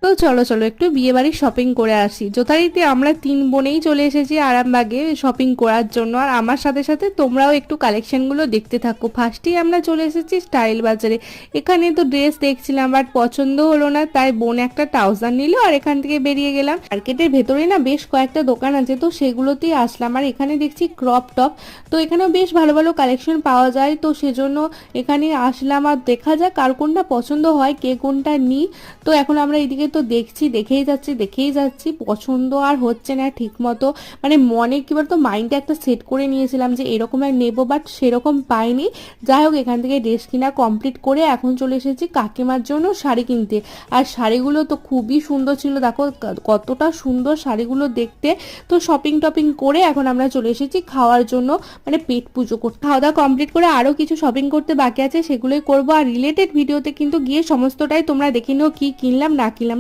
তো চলো চলো একটু বিয়ে বাড়ির শপিং করে আসি। যথারীতি আমরা 3 বোনেই চলে এসেছি আরামবাগে শপিং করার জন্য, আর আমার সাথে সাথে তোমরাও একটু কালেকশনগুলো দেখতে থাকো। ফার্স্টেই আমরা চলে এসেছি স্টাইল বাজারে। এখানে তো ড্রেস দেখছিলাম বাট পছন্দ হলো না, তাই বোন একটা ট্রাউজার নিল আর এখান থেকে বেরিয়ে গেলাম। মার্কেটের ভেতরে না বেশ কয়েকটা দোকান আছে, তো সেগুলোতেই আসলাম। আর এখানে দেখছি ক্রপ টপ, তো এখানেও বেশ ভালো ভালো কালেকশন পাওয়া যায়, তো সেজন্য এখানে আসলাম। আর দেখা যাক কার কোনটা পছন্দ হয়, কে কোনটা নিই। তো এখন আমরা এইদিকে তো দেখছি, দেখেই যাচ্ছি পছন্দ আর হচ্ছে না ঠিক মতো। মানে মনে কি বলতো মাইন্ডে একটা সেট করে নিয়েছিলাম যে এরকম এক নেবো, বাট সেরকম পাইনি। যাই হোক এখান থেকে ড্রেস কিনা কমপ্লিট করে এখন চলে এসেছি কাকিমার জন্য শাড়ি কিনতে। আর শাড়িগুলো তো খুবই সুন্দর ছিল, দেখো কতটা সুন্দর শাড়িগুলো দেখতে। তো শপিং টপিং করে এখন আমরা চলে এসেছি খাওয়ার জন্য, মানে পেট পুজো করতে। খাওয়া দাওয়া কমপ্লিট করে আরো কিছু শপিং করতে বাকি আছে, সেগুলোই করবো। আর রিলেটেড ভিডিওতে কিন্তু গিয়ে সমস্তটাই তোমরা দেখে নিও কি কিনলাম না কিনলাম।